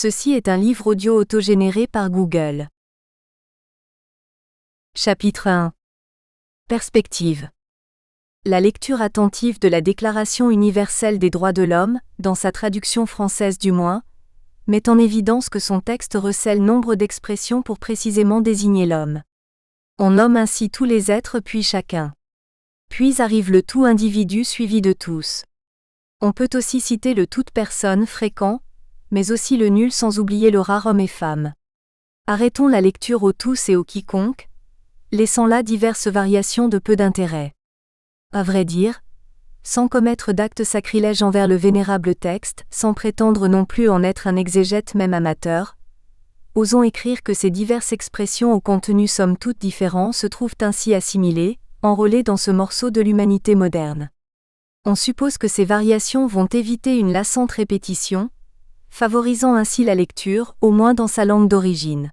Ceci est un livre audio autogénéré par Google. Chapitre 1. Perspective. La lecture attentive de la Déclaration universelle des droits de l'homme, dans sa traduction française du moins, met en évidence que son texte recèle nombre d'expressions pour précisément désigner l'homme. On nomme ainsi tous les êtres puis chacun. Puis arrive le tout individu suivi de tous. On peut aussi citer le toute personne fréquent, mais aussi le nul sans oublier le rare homme et femme. Arrêtons la lecture au tous et au quiconque, laissant là diverses variations de peu d'intérêt. À vrai dire, sans commettre d'actes sacrilèges envers le vénérable texte, sans prétendre non plus en être un exégète même amateur, osons écrire que ces diverses expressions au contenu somme toute différents se trouvent ainsi assimilées, enrôlées dans ce morceau de l'humanité moderne. On suppose que ces variations vont éviter une lassante répétition, favorisant ainsi la lecture, au moins dans sa langue d'origine.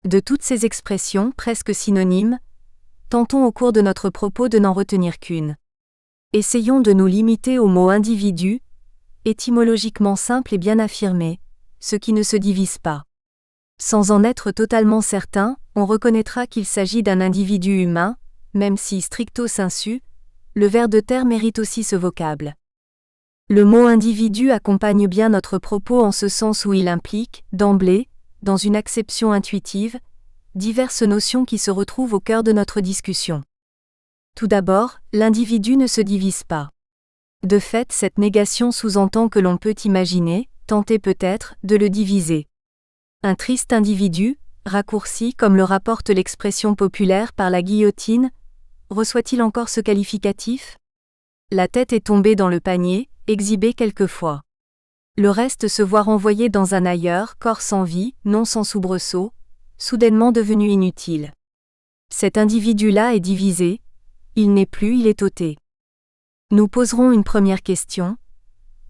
De toutes ces expressions, presque synonymes, tentons au cours de notre propos de n'en retenir qu'une. Essayons de nous limiter au mot individu, étymologiquement simple et bien affirmé, ce qui ne se divise pas. Sans en être totalement certain, on reconnaîtra qu'il s'agit d'un individu humain, même si stricto sensu, le ver de terre mérite aussi ce vocable. Le mot individu accompagne bien notre propos en ce sens où il implique, d'emblée, dans une acception intuitive, diverses notions qui se retrouvent au cœur de notre discussion. Tout d'abord, l'individu ne se divise pas. De fait, cette négation sous-entend que l'on peut imaginer, tenter peut-être, de le diviser. Un triste individu, raccourci comme le rapporte l'expression populaire par la guillotine, reçoit-il encore ce qualificatif ? La tête est tombée dans le panier, exhibée quelquefois. Le reste se voit renvoyé dans un ailleurs, corps sans vie, non sans soubresaut, soudainement devenu inutile. Cet individu-là est divisé, il n'est plus, il est ôté. Nous poserons une première question.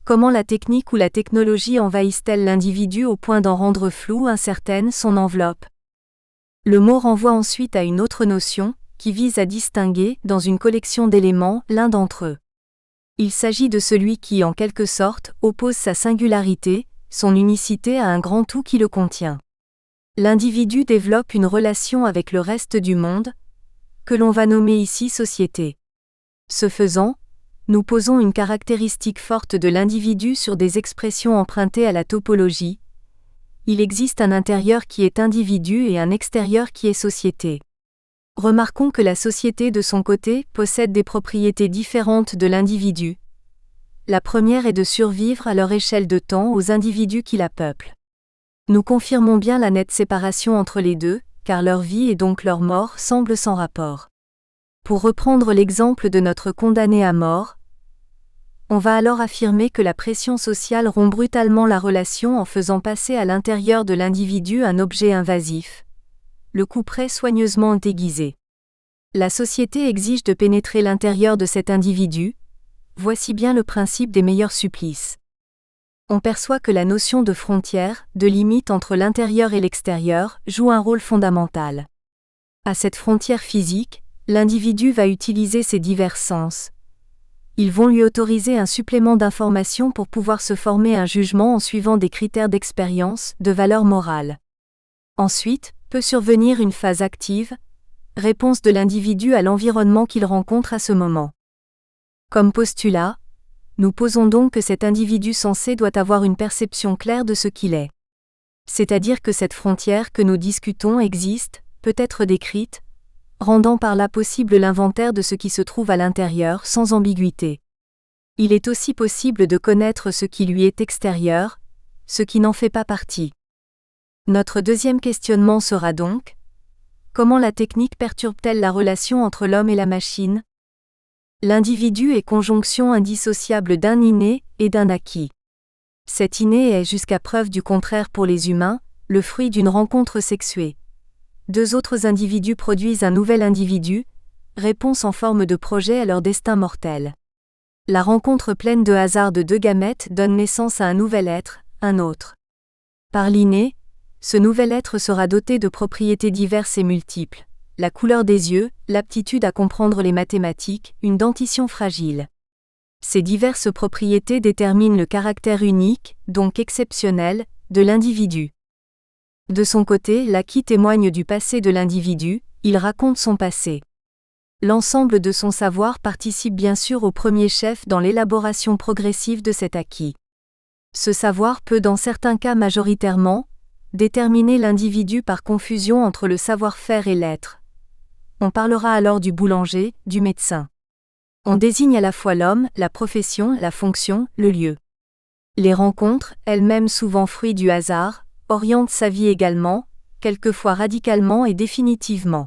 Comment la technique ou la technologie envahissent-elles l'individu au point d'en rendre floue, incertaine son enveloppe ? Le mot renvoie ensuite à une autre notion, qui vise à distinguer, dans une collection d'éléments, l'un d'entre eux. Il s'agit de celui qui, en quelque sorte, oppose sa singularité, son unicité à un grand tout qui le contient. L'individu développe une relation avec le reste du monde, que l'on va nommer ici société. Ce faisant, nous posons une caractéristique forte de l'individu sur des expressions empruntées à la topologie. Il existe un intérieur qui est individu et un extérieur qui est société. Remarquons que la société de son côté possède des propriétés différentes de l'individu. La première est de survivre à leur échelle de temps aux individus qui la peuplent. Nous confirmons bien la nette séparation entre les deux, car leur vie et donc leur mort semblent sans rapport. Pour reprendre l'exemple de notre condamné à mort, on va alors affirmer que la pression sociale rompt brutalement la relation en faisant passer à l'intérieur de l'individu un objet invasif. Le couperet soigneusement aiguisé. La société exige de pénétrer l'intérieur de cet individu. Voici bien le principe des meilleurs supplices. On perçoit que la notion de frontière, de limite entre l'intérieur et l'extérieur, joue un rôle fondamental. À cette frontière physique, l'individu va utiliser ses divers sens. Ils vont lui autoriser un supplément d'information pour pouvoir se former un jugement en suivant des critères d'expérience, de valeur morale. Ensuite, peut survenir une phase active, réponse de l'individu à l'environnement qu'il rencontre à ce moment. Comme postulat, nous posons donc que cet individu sensé doit avoir une perception claire de ce qu'il est. C'est-à-dire que cette frontière que nous discutons existe, peut être décrite, rendant par là possible l'inventaire de ce qui se trouve à l'intérieur sans ambiguïté. Il est aussi possible de connaître ce qui lui est extérieur, ce qui n'en fait pas partie. Notre deuxième questionnement sera donc : comment la technique perturbe-t-elle la relation entre l'homme et la machine ? L'individu est conjonction indissociable d'un inné et d'un acquis. Cet inné est, jusqu'à preuve du contraire pour les humains, le fruit d'une rencontre sexuée. Deux autres individus produisent un nouvel individu, réponse en forme de projet à leur destin mortel. La rencontre pleine de hasard de deux gamètes donne naissance à un nouvel être, un autre. Par l'inné, ce nouvel être sera doté de propriétés diverses et multiples. La couleur des yeux, l'aptitude à comprendre les mathématiques, une dentition fragile. Ces diverses propriétés déterminent le caractère unique, donc exceptionnel, de l'individu. De son côté, l'acquis témoigne du passé de l'individu, il raconte son passé. L'ensemble de son savoir participe bien sûr au premier chef dans l'élaboration progressive de cet acquis. Ce savoir peut dans certains cas majoritairement déterminer l'individu par confusion entre le savoir-faire et l'être. On parlera alors du boulanger, du médecin. On désigne à la fois l'homme, la profession, la fonction, le lieu. Les rencontres, elles-mêmes souvent fruits du hasard, orientent sa vie également, quelquefois radicalement et définitivement.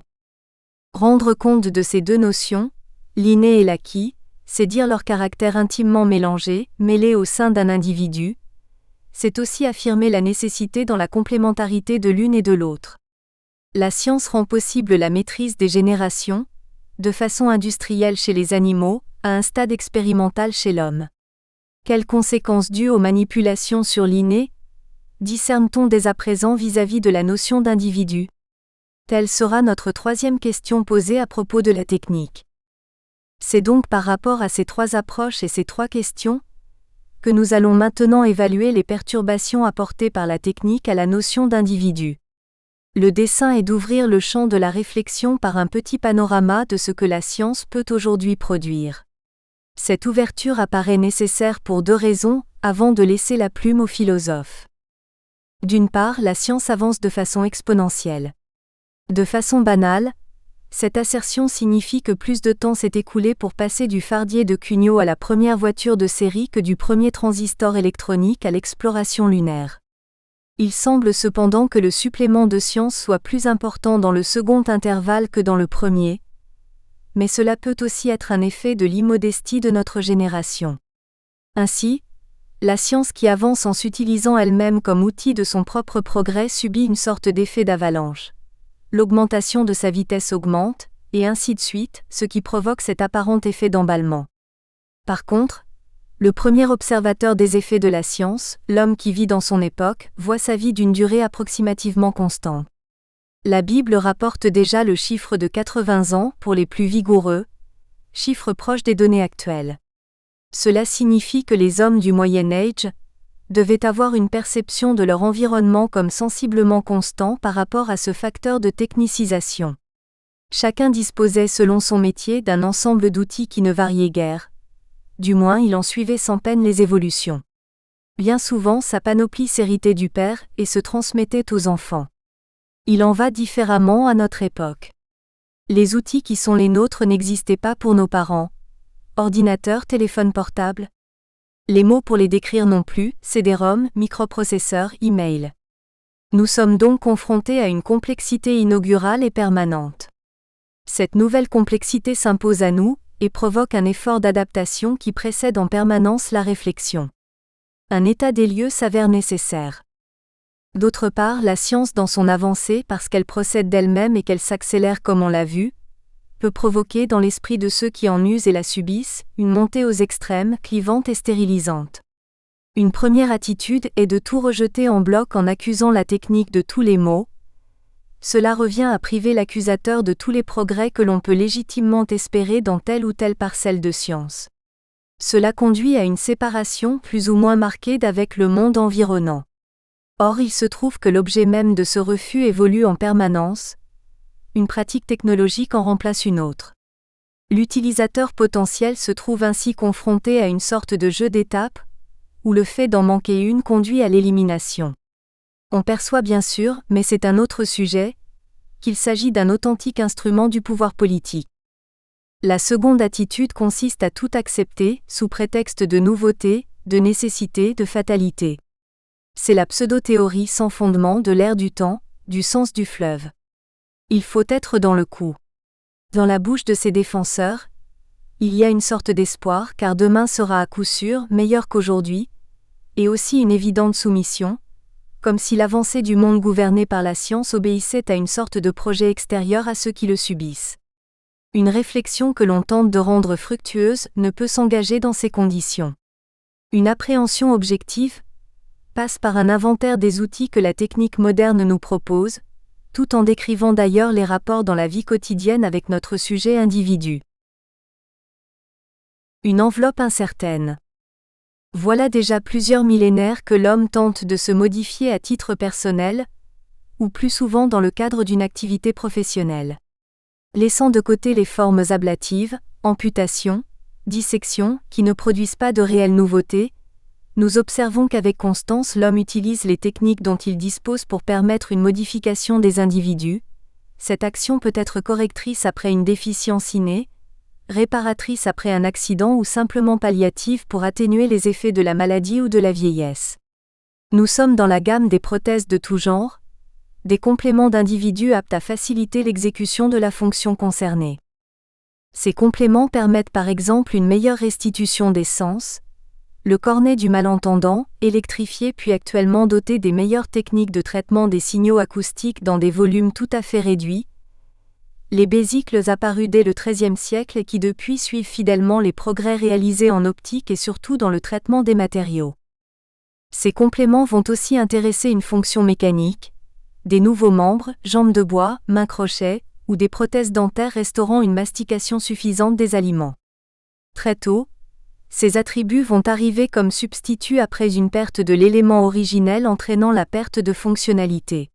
Rendre compte de ces deux notions, l'inné et l'acquis, c'est dire leur caractère intimement mélangé, mêlé au sein d'un individu. C'est aussi affirmer la nécessité dans la complémentarité de l'une et de l'autre. La science rend possible la maîtrise des générations, de façon industrielle chez les animaux, à un stade expérimental chez l'homme. Quelles conséquences dues aux manipulations sur l'inné discerne-t-on dès à présent vis-à-vis de la notion d'individu ? Telle sera notre troisième question posée à propos de la technique. C'est donc par rapport à ces trois approches et ces trois questions que nous allons maintenant évaluer les perturbations apportées par la technique à la notion d'individu. Le dessein est d'ouvrir le champ de la réflexion par un petit panorama de ce que la science peut aujourd'hui produire. Cette ouverture apparaît nécessaire pour deux raisons, avant de laisser la plume aux philosophes. D'une part, la science avance de façon exponentielle. De façon banale, cette assertion signifie que plus de temps s'est écoulé pour passer du fardier de Cugnot à la première voiture de série que du premier transistor électronique à l'exploration lunaire. Il semble cependant que le supplément de science soit plus important dans le second intervalle que dans le premier, mais cela peut aussi être un effet de l'immodestie de notre génération. Ainsi, la science qui avance en s'utilisant elle-même comme outil de son propre progrès subit une sorte d'effet d'avalanche. L'augmentation de sa vitesse augmente, et ainsi de suite, ce qui provoque cet apparent effet d'emballement. Par contre, le premier observateur des effets de la science, l'homme qui vit dans son époque, voit sa vie d'une durée approximativement constante. La Bible rapporte déjà le chiffre de 80 ans pour les plus vigoureux, chiffre proche des données actuelles. Cela signifie que les hommes du Moyen Âge devaient avoir une perception de leur environnement comme sensiblement constant par rapport à ce facteur de technicisation. Chacun disposait selon son métier d'un ensemble d'outils qui ne variaient guère. Du moins il en suivait sans peine les évolutions. Bien souvent sa panoplie s'héritait du père et se transmettait aux enfants. Il en va différemment à notre époque. Les outils qui sont les nôtres n'existaient pas pour nos parents. Ordinateur, téléphone portable. Les mots pour les décrire non plus, CD-ROM, microprocesseur, e-mail. Nous sommes donc confrontés à une complexité inaugurale et permanente. Cette nouvelle complexité s'impose à nous, et provoque un effort d'adaptation qui précède en permanence la réflexion. Un état des lieux s'avère nécessaire. D'autre part, la science dans son avancée, parce qu'elle procède d'elle-même et qu'elle s'accélère comme on l'a vu, peut provoquer dans l'esprit de ceux qui en usent et la subissent, une montée aux extrêmes, clivante et stérilisante. Une première attitude est de tout rejeter en bloc en accusant la technique de tous les maux. Cela revient à priver l'accusateur de tous les progrès que l'on peut légitimement espérer dans telle ou telle parcelle de science. Cela conduit à une séparation plus ou moins marquée d'avec le monde environnant. Or il se trouve que l'objet même de ce refus évolue en permanence. Une pratique technologique en remplace une autre. L'utilisateur potentiel se trouve ainsi confronté à une sorte de jeu d'étapes, où le fait d'en manquer une conduit à l'élimination. On perçoit bien sûr, mais c'est un autre sujet, qu'il s'agit d'un authentique instrument du pouvoir politique. La seconde attitude consiste à tout accepter, sous prétexte de nouveauté, de nécessité, de fatalité. C'est la pseudo-théorie sans fondement de l'ère du temps, du sens du fleuve. Il faut être dans le coup. Dans la bouche de ses défenseurs, il y a une sorte d'espoir car demain sera à coup sûr meilleur qu'aujourd'hui, et aussi une évidente soumission, comme si l'avancée du monde gouverné par la science obéissait à une sorte de projet extérieur à ceux qui le subissent. Une réflexion que l'on tente de rendre fructueuse ne peut s'engager dans ces conditions. Une appréhension objective passe par un inventaire des outils que la technique moderne nous propose, tout en décrivant d'ailleurs les rapports dans la vie quotidienne avec notre sujet individu. Une enveloppe incertaine. Voilà déjà plusieurs millénaires que l'homme tente de se modifier à titre personnel, ou plus souvent dans le cadre d'une activité professionnelle. Laissant de côté les formes ablatives, amputations, dissections, qui ne produisent pas de réelles nouveautés, nous observons qu'avec constance l'homme utilise les techniques dont il dispose pour permettre une modification des individus. Cette action peut être correctrice après une déficience innée, réparatrice après un accident ou simplement palliative pour atténuer les effets de la maladie ou de la vieillesse. Nous sommes dans la gamme des prothèses de tout genre, des compléments d'individus aptes à faciliter l'exécution de la fonction concernée. Ces compléments permettent par exemple une meilleure restitution des sens, le cornet du malentendant, électrifié puis actuellement doté des meilleures techniques de traitement des signaux acoustiques dans des volumes tout à fait réduits, les bésicles apparus dès le XIIIe siècle et qui depuis suivent fidèlement les progrès réalisés en optique et surtout dans le traitement des matériaux. Ces compléments vont aussi intéresser une fonction mécanique, des nouveaux membres, jambes de bois, mains crochets, ou des prothèses dentaires restaurant une mastication suffisante des aliments. Très tôt, ces attributs vont arriver comme substitut après une perte de l'élément originel entraînant la perte de fonctionnalité.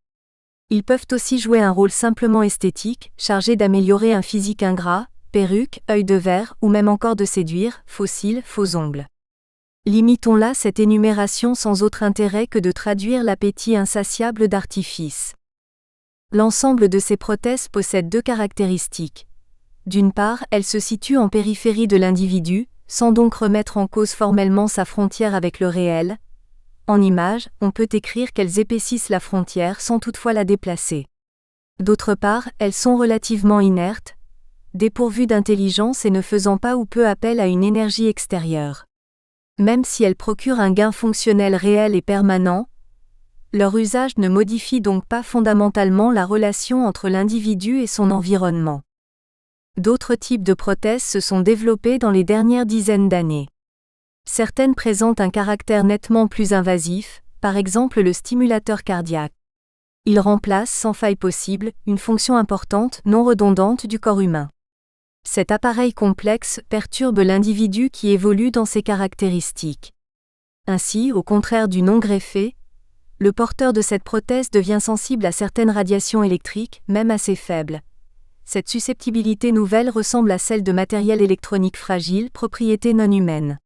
Ils peuvent aussi jouer un rôle simplement esthétique, chargé d'améliorer un physique ingrat, perruque, œil de verre ou même encore de séduire, faux cils, faux ongles. Limitons là cette énumération sans autre intérêt que de traduire l'appétit insatiable d'artifice. L'ensemble de ces prothèses possède deux caractéristiques. D'une part, elles se situent en périphérie de l'individu, sans donc remettre en cause formellement sa frontière avec le réel. En image, on peut écrire qu'elles épaississent la frontière sans toutefois la déplacer. D'autre part, elles sont relativement inertes, dépourvues d'intelligence et ne faisant pas ou peu appel à une énergie extérieure. Même si elles procurent un gain fonctionnel réel et permanent, leur usage ne modifie donc pas fondamentalement la relation entre l'individu et son environnement. D'autres types de prothèses se sont développés dans les dernières dizaines d'années. Certaines présentent un caractère nettement plus invasif, par exemple le stimulateur cardiaque. Il remplace, sans faille possible, une fonction importante, non redondante du corps humain. Cet appareil complexe perturbe l'individu qui évolue dans ses caractéristiques. Ainsi, au contraire du non greffé, le porteur de cette prothèse devient sensible à certaines radiations électriques, même assez faibles. Cette susceptibilité nouvelle ressemble à celle de matériel électronique fragile, propriété non humaine.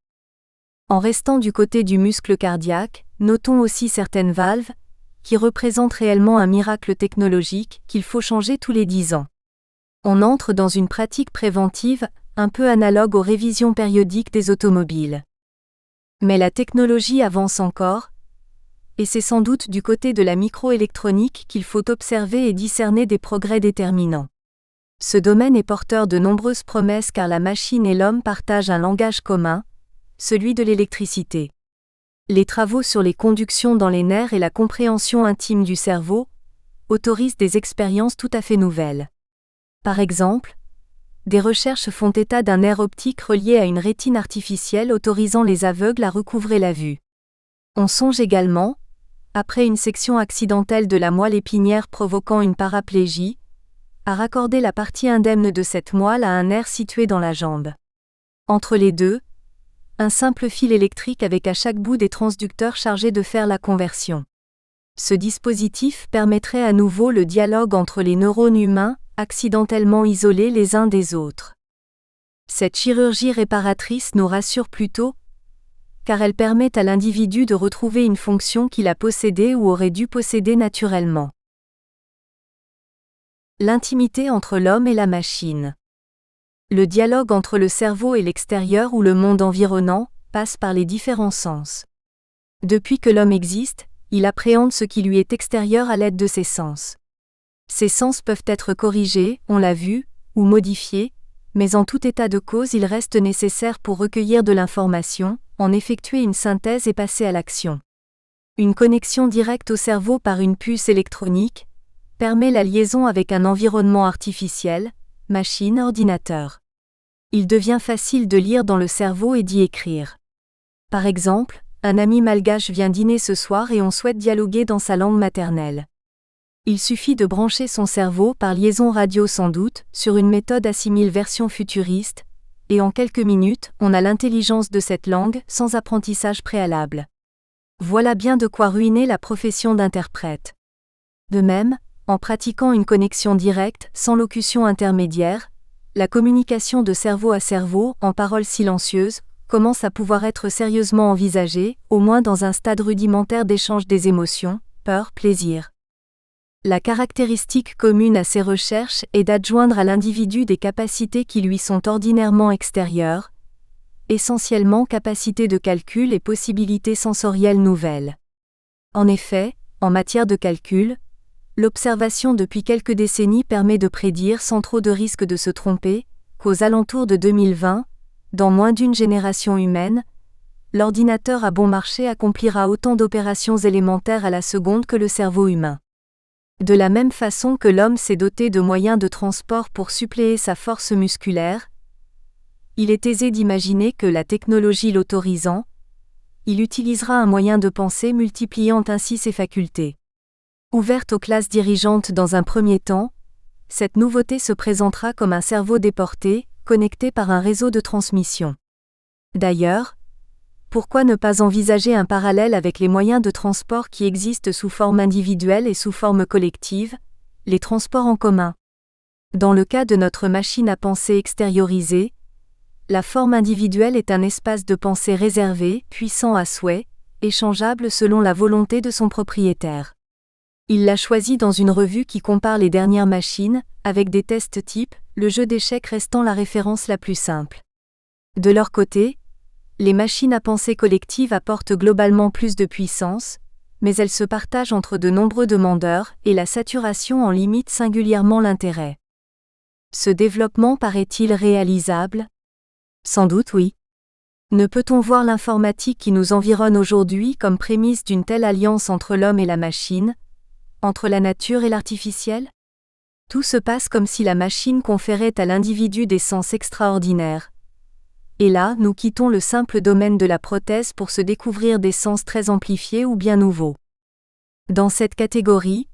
En restant du côté du muscle cardiaque, notons aussi certaines valves, qui représentent réellement un miracle technologique qu'il faut changer tous les 10 ans. On entre dans une pratique préventive, un peu analogue aux révisions périodiques des automobiles. Mais la technologie avance encore, et c'est sans doute du côté de la microélectronique qu'il faut observer et discerner des progrès déterminants. Ce domaine est porteur de nombreuses promesses car la machine et l'homme partagent un langage commun, celui de l'électricité. Les travaux sur les conductions dans les nerfs et la compréhension intime du cerveau autorisent des expériences tout à fait nouvelles. Par exemple, des recherches font état d'un nerf optique relié à une rétine artificielle autorisant les aveugles à recouvrer la vue. On songe également, après une section accidentelle de la moelle épinière provoquant une paraplégie, à raccorder la partie indemne de cette moelle à un nerf situé dans la jambe. Entre les deux, un simple fil électrique avec à chaque bout des transducteurs chargés de faire la conversion. Ce dispositif permettrait à nouveau le dialogue entre les neurones humains, accidentellement isolés les uns des autres. Cette chirurgie réparatrice nous rassure plutôt, car elle permet à l'individu de retrouver une fonction qu'il a possédée ou aurait dû posséder naturellement. L'intimité entre l'homme et la machine. Le dialogue entre le cerveau et l'extérieur ou le monde environnant passe par les différents sens. Depuis que l'homme existe, il appréhende ce qui lui est extérieur à l'aide de ses sens. Ces sens peuvent être corrigés, on l'a vu, ou modifiés, mais en tout état de cause il reste nécessaire pour recueillir de l'information, en effectuer une synthèse et passer à l'action. Une connexion directe au cerveau par une puce électronique permet la liaison avec un environnement artificiel, machine, ordinateur. Il devient facile de lire dans le cerveau et d'y écrire. Par exemple, un ami malgache vient dîner ce soir et on souhaite dialoguer dans sa langue maternelle. Il suffit de brancher son cerveau par liaison radio sans doute, sur une méthode assimile version futuriste, et en quelques minutes, on a l'intelligence de cette langue, sans apprentissage préalable. Voilà bien de quoi ruiner la profession d'interprète. De même, en pratiquant une connexion directe, sans locution intermédiaire, la communication de cerveau à cerveau, en paroles silencieuses, commence à pouvoir être sérieusement envisagée, au moins dans un stade rudimentaire d'échange des émotions, peur, plaisir. La caractéristique commune à ces recherches est d'adjoindre à l'individu des capacités qui lui sont ordinairement extérieures, essentiellement capacités de calcul et possibilités sensorielles nouvelles. En effet, en matière de calcul, l'observation depuis quelques décennies permet de prédire sans trop de risque de se tromper, qu'aux alentours de 2020, dans moins d'une génération humaine, l'ordinateur à bon marché accomplira autant d'opérations élémentaires à la seconde que le cerveau humain. De la même façon que l'homme s'est doté de moyens de transport pour suppléer sa force musculaire, il est aisé d'imaginer que, la technologie l'autorisant, il utilisera un moyen de pensée multipliant ainsi ses facultés. Ouverte aux classes dirigeantes dans un premier temps, cette nouveauté se présentera comme un cerveau déporté, connecté par un réseau de transmission. D'ailleurs, pourquoi ne pas envisager un parallèle avec les moyens de transport qui existent sous forme individuelle et sous forme collective, les transports en commun? Dans le cas de notre machine à penser extériorisée, la forme individuelle est un espace de pensée réservé, puissant à souhait, échangeable selon la volonté de son propriétaire. Il l'a choisi dans une revue qui compare les dernières machines, avec des tests types, le jeu d'échecs restant la référence la plus simple. De leur côté, les machines à pensée collective apportent globalement plus de puissance, mais elles se partagent entre de nombreux demandeurs, et la saturation en limite singulièrement l'intérêt. Ce développement paraît-il réalisable? Sans doute oui. Ne peut-on voir l'informatique qui nous environne aujourd'hui comme prémisse d'une telle alliance entre l'homme et la machine, entre la nature et l'artificiel? Tout se passe comme si la machine conférait à l'individu des sens extraordinaires. Et là, nous quittons le simple domaine de la prothèse pour se découvrir des sens très amplifiés ou bien nouveaux. Dans cette catégorie,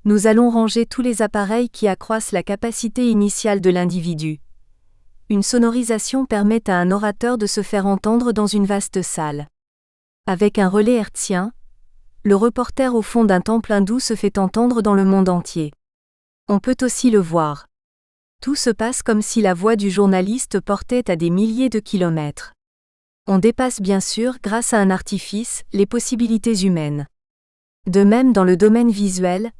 nous allons ranger tous les appareils qui accroissent la capacité initiale de l'individu. Une sonorisation permet à un orateur de se faire entendre dans une vaste salle. Avec un relais hertzien, le reporter au fond d'un temple hindou se fait entendre dans le monde entier. On peut aussi le voir. Tout se passe comme si la voix du journaliste portait à des milliers de kilomètres. On dépasse bien sûr, grâce à un artifice, les possibilités humaines. De même dans le domaine visuel,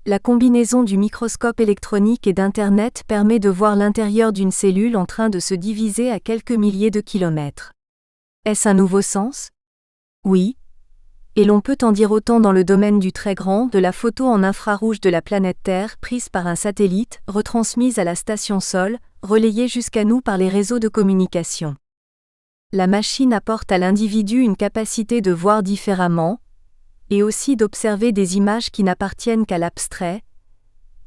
la combinaison du microscope électronique et d'Internet permet de voir l'intérieur d'une cellule en train de se diviser à quelques milliers de kilomètres. Est-ce un nouveau sens? Oui. Et l'on peut en dire autant dans le domaine du très grand, de la photo en infrarouge de la planète Terre prise par un satellite, retransmise à la station Sol, relayée jusqu'à nous par les réseaux de communication. La machine apporte à l'individu une capacité de voir différemment, et aussi d'observer des images qui n'appartiennent qu'à l'abstrait,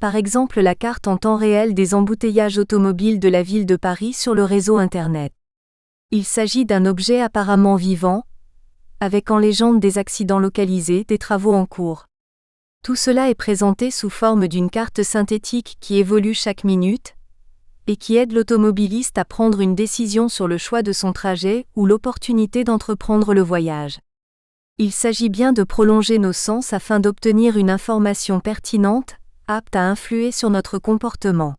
par exemple la carte en temps réel des embouteillages automobiles de la ville de Paris sur le réseau Internet. Il s'agit d'un objet apparemment vivant, avec en légende des accidents localisés, des travaux en cours. Tout cela est présenté sous forme d'une carte synthétique qui évolue chaque minute, et qui aide l'automobiliste à prendre une décision sur le choix de son trajet ou l'opportunité d'entreprendre le voyage. Il s'agit bien de prolonger nos sens afin d'obtenir une information pertinente, apte à influer sur notre comportement.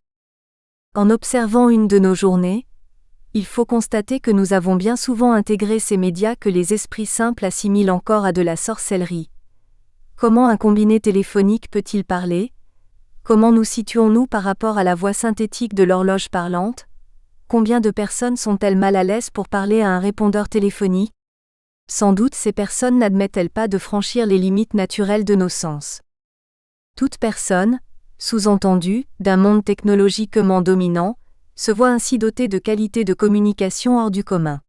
En observant une de nos journées, il faut constater que nous avons bien souvent intégré ces médias que les esprits simples assimilent encore à de la sorcellerie. Comment un combiné téléphonique peut-il parler? Comment nous situons-nous par rapport à la voix synthétique de l'horloge parlante? Combien de personnes sont-elles mal à l'aise pour parler à un répondeur téléphonique? Sans doute ces personnes n'admettent-elles pas de franchir les limites naturelles de nos sens. Toute personne, sous-entendu, d'un monde technologiquement dominant, se voit ainsi dotée de qualités de communication hors du commun.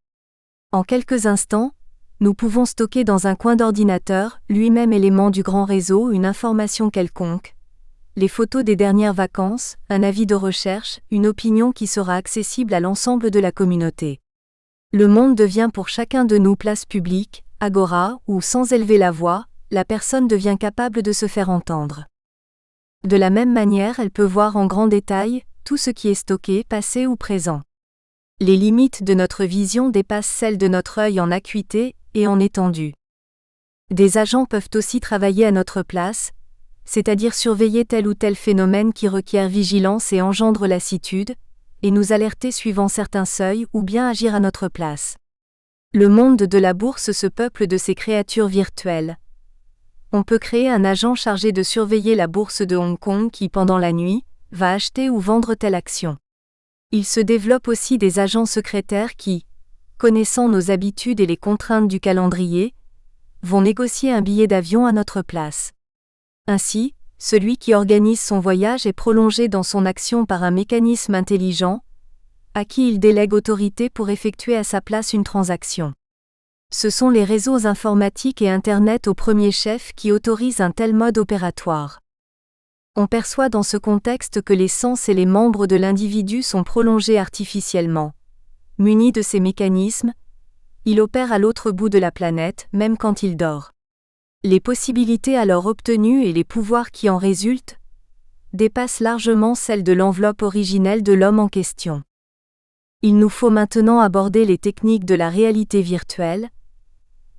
En quelques instants, nous pouvons stocker dans un coin d'ordinateur, lui-même élément du grand réseau, une information quelconque, les photos des dernières vacances, un avis de recherche, une opinion qui sera accessible à l'ensemble de la communauté. Le monde devient pour chacun de nous place publique, agora, où sans élever la voix, la personne devient capable de se faire entendre. De la même manière, elle peut voir en grand détail tout ce qui est stocké, passé ou présent. Les limites de notre vision dépassent celles de notre œil en acuité et en étendue. Des agents peuvent aussi travailler à notre place, c'est-à-dire surveiller tel ou tel phénomène qui requiert vigilance et engendre lassitude, et nous alerter suivant certains seuils ou bien agir à notre place. Le monde de la bourse se peuple de ces créatures virtuelles. On peut créer un agent chargé de surveiller la bourse de Hong Kong qui, pendant la nuit, va acheter ou vendre telle action. Il se développe aussi des agents secrétaires qui, connaissant nos habitudes et les contraintes du calendrier, vont négocier un billet d'avion à notre place. Ainsi, celui qui organise son voyage est prolongé dans son action par un mécanisme intelligent, à qui il délègue autorité pour effectuer à sa place une transaction. Ce sont les réseaux informatiques et Internet au premier chef qui autorisent un tel mode opératoire. On perçoit dans ce contexte que les sens et les membres de l'individu sont prolongés artificiellement. Muni de ces mécanismes, il opère à l'autre bout de la planète, même quand il dort. Les possibilités alors obtenues et les pouvoirs qui en résultent dépassent largement celles de l'enveloppe originelle de l'homme en question. Il nous faut maintenant aborder les techniques de la réalité virtuelle.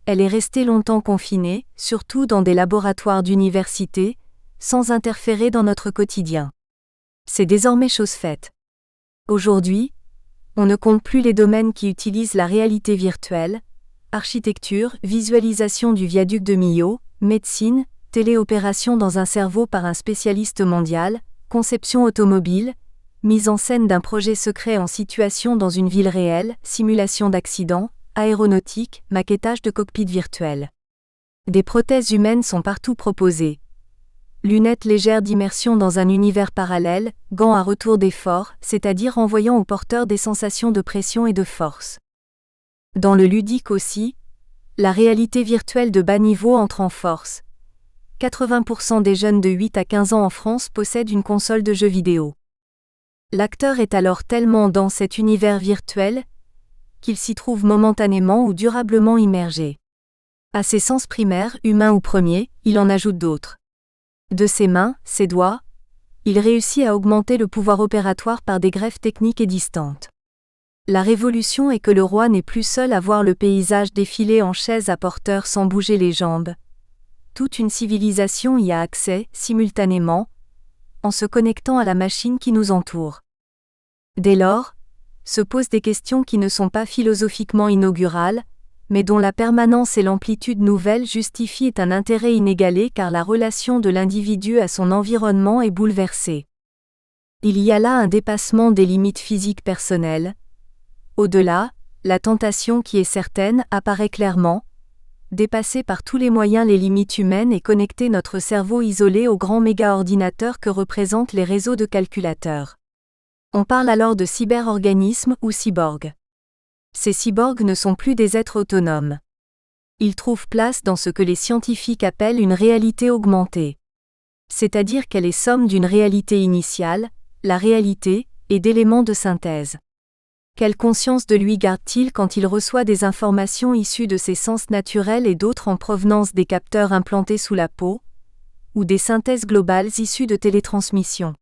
Elle est restée longtemps confinée, surtout dans des laboratoires d'université, sans interférer dans notre quotidien. C'est désormais chose faite. Aujourd'hui, on ne compte plus les domaines qui utilisent la réalité virtuelle: architecture, visualisation du viaduc de Millau, médecine, téléopération dans un cerveau par un spécialiste mondial, conception automobile, mise en scène d'un projet secret en situation dans une ville réelle, simulation d'accident, aéronautique, maquettage de cockpit virtuel. Des prothèses humaines sont partout proposées. Lunettes légères d'immersion dans un univers parallèle, gants à retour d'effort, c'est-à-dire envoyant au porteur des sensations de pression et de force. Dans le ludique aussi, la réalité virtuelle de bas niveau entre en force. 80% des jeunes de 8 à 15 ans en France possèdent une console de jeux vidéo. L'acteur est alors tellement dans cet univers virtuel qu'il s'y trouve momentanément ou durablement immergé. À ses sens primaires, humains ou premiers, il en ajoute d'autres. De ses mains, ses doigts, il réussit à augmenter le pouvoir opératoire par des greffes techniques et distantes. La révolution est que le roi n'est plus seul à voir le paysage défiler en chaise à porteur sans bouger les jambes. Toute une civilisation y a accès, simultanément, en se connectant à la machine qui nous entoure. Dès lors, se posent des questions qui ne sont pas philosophiquement inaugurales, mais dont la permanence et l'amplitude nouvelle justifient un intérêt inégalé car la relation de l'individu à son environnement est bouleversée. Il y a là un dépassement des limites physiques personnelles. Au-delà, la tentation qui est certaine apparaît clairement: dépasser par tous les moyens les limites humaines et connecter notre cerveau isolé aux grands méga-ordinateurs que représentent les réseaux de calculateurs. On parle alors de cyberorganismes ou cyborgs. Ces cyborgs ne sont plus des êtres autonomes. Ils trouvent place dans ce que les scientifiques appellent une réalité augmentée. C'est-à-dire qu'elle est somme d'une réalité initiale, la réalité, et d'éléments de synthèse. Quelle conscience de lui garde-t-il quand il reçoit des informations issues de ses sens naturels et d'autres en provenance des capteurs implantés sous la peau, ou des synthèses globales issues de télétransmission?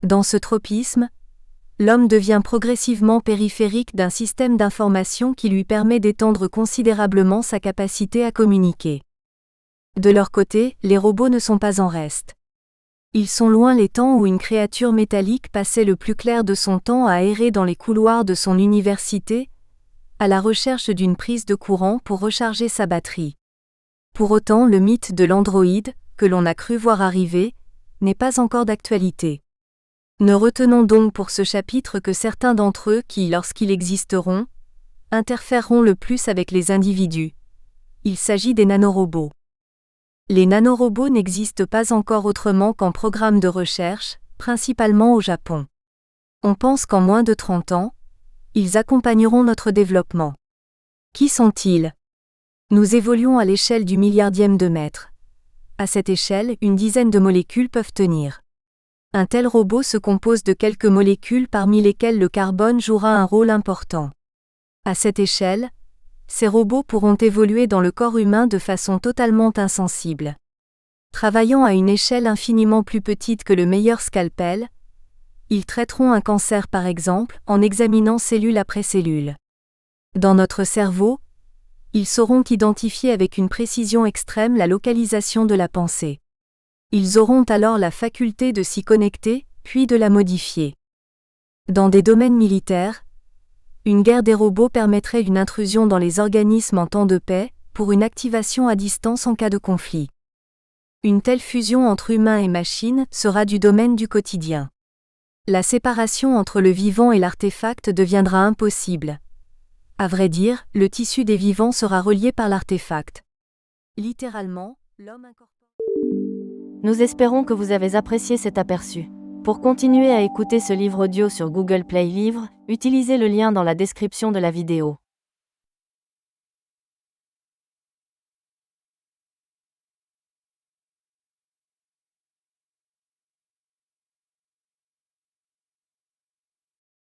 Dans ce tropisme, l'homme devient progressivement périphérique d'un système d'information qui lui permet d'étendre considérablement sa capacité à communiquer. De leur côté, les robots ne sont pas en reste. Ils sont loin les temps où une créature métallique passait le plus clair de son temps à errer dans les couloirs de son université, à la recherche d'une prise de courant pour recharger sa batterie. Pour autant, le mythe de l'androïde, que l'on a cru voir arriver, n'est pas encore d'actualité. Ne retenons donc pour ce chapitre que certains d'entre eux qui, lorsqu'ils existeront, interféreront le plus avec les individus. Il s'agit des nanorobots. Les nanorobots n'existent pas encore autrement qu'en programme de recherche, principalement au Japon. On pense qu'en moins de 30 ans, ils accompagneront notre développement. Qui sont-ils? Nous évoluons à l'échelle du milliardième de mètre. À cette échelle, une dizaine de molécules peuvent tenir. Un tel robot se compose de quelques molécules parmi lesquelles le carbone jouera un rôle important. À cette échelle, ces robots pourront évoluer dans le corps humain de façon totalement insensible. Travaillant à une échelle infiniment plus petite que le meilleur scalpel, Ils traiteront un cancer par exemple, en examinant cellule après cellule. Dans notre cerveau, ils sauront identifier avec une précision extrême la localisation de la pensée. Ils auront alors la faculté de s'y connecter, puis de la modifier. Dans des domaines militaires, une guerre des robots permettrait une intrusion dans les organismes en temps de paix, pour une activation à distance en cas de conflit. Une telle fusion entre humains et machines sera du domaine du quotidien. La séparation entre le vivant et l'artefact deviendra impossible. À vrai dire, le tissu des vivants sera relié par l'artefact. Littéralement, l'homme incorpore. Nous espérons que vous avez apprécié cet aperçu. Pour continuer à écouter ce livre audio sur Google Play Livres, utilisez le lien dans la description de la vidéo.